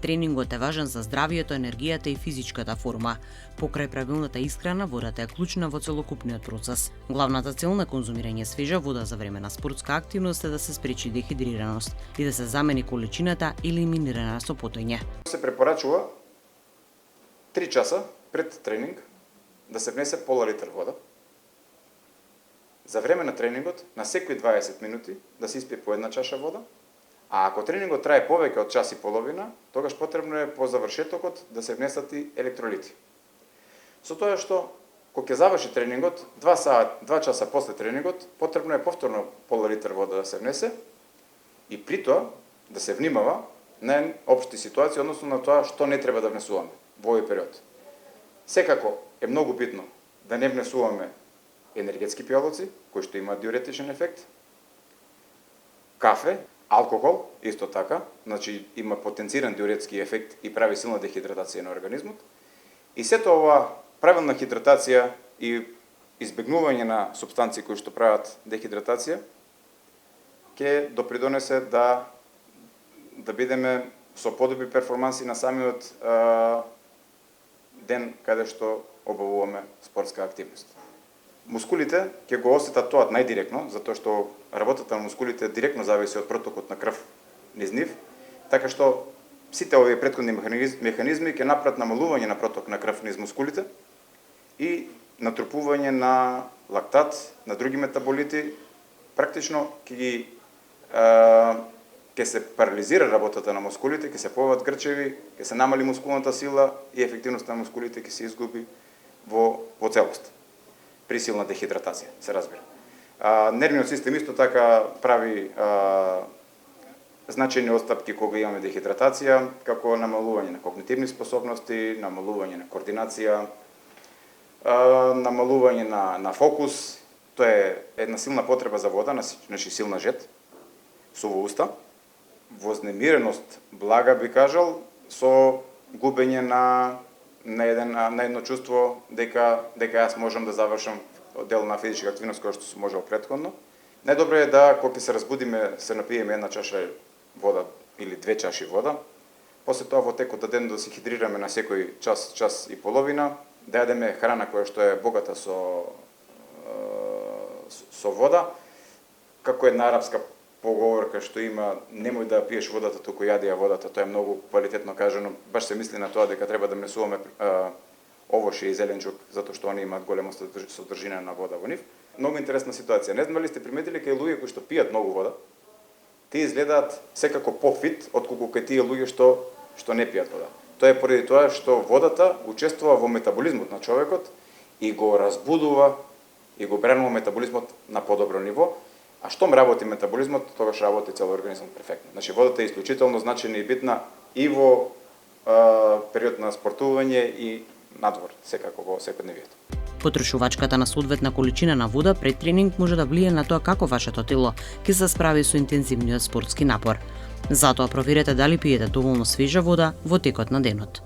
Тренингот е важен за здравието, енергијата и физичката форма. Покрај правилната исхрана, водата е клучна во целокупниот процес. Главната цел на конзумирање свежа вода за време на спортска активност е да се спречи дехидрираност и да се замени количината елиминирана со потоње. Се препорачува 3 часа пред тренинг да се внесе пола литар вода. За време на тренингот, на секои 20 минути, да се испие по една чаша вода, а ако тренингот трае повеќе од час и половина, тогаш потребно е по завршетокот да се внесат и електролити. Со тоа што, кога ќе заврши тренингот, 2 часа после тренингот, потребно е повторно пола литар вода да се внесе и при тоа да се внимава на општи ситуации, односно на тоа што не треба да внесуваме во овој период. Секако е многу битно да не внесуваме енергетски пијалоци, кои што имаат диуретичен ефект, кафе, алкохол, исто така, значи има потенциран диуретски ефект и прави силна дехидратација на организмот. И сето ова правилна хидратација и избегнување на супстанции кои што прават дехидратација ќе допридонесе да бидеме со подобри перформанси на самиот ден каде што обавуваме спортска активност. Мускулите ќе го осетат тоа најдиректно, затоа што работата на мускулите директно зависи од протокот на крв низ нив, така што сите овие претходни механизми ќе направат намалување на проток на крв низ мускулите и натрупување на лактат, на други метаболити, практично ќе се парализира работата на мускулите, ќе се појават грчеви, ќе се намали мускулната сила и ефективноста на мускулите ќе се изгуби во целост. При силна дехидратација, се разбира. Нервниот систем исто така прави значајни отстапки кога имаме дехидратација, како намалување на когнитивни способности, намалување на координација, намалување на фокус. Тоа е една силна потреба за вода, значи силна жет, сува уста, вознемиреност, блага би кажал, со губење на едно чувство дека јас можам да завршам дел на физичка активност која што сум можел претходно. Најдобро е да кога се разбудиме, се напиеме една чаша вода или 2 чаши вода. После тоа во текот на ден да се хидрираме на секој час и половина, да јадеме храна која што е богата со вода, како една арапска поговорка што има немој да пиеш водата, туку јади ја водата, тоа е многу квалитетно кажано. Баш се мисли на тоа дека треба да внесуваме овошје и зеленчук, затоа што они имаат голема содржина на вода во нив. Многу интересна ситуација. Не знам дали сте приметили кај луѓе кои што пијат многу вода, тие изгледаат секако пофит отколку кај тие луѓе што не пијат вода. Тоа е поради тоа што водата учествува во метаболизмот на човекот и го разбудува и го бренува метаболизмот на подобро ниво. А штом работи метаболизмот, тогаш работи цел организам перфектно. Значи водата е исклучително значајна и битна и во период на спортување и надвор, секако во секојдневието. Потрошувачката на соодветна количина на вода пред тренинг може да влие на тоа како вашето тело ќе се справи со интензивниот спортски напор. Затоа проверете дали пиете доволно свежа вода во текот на денот.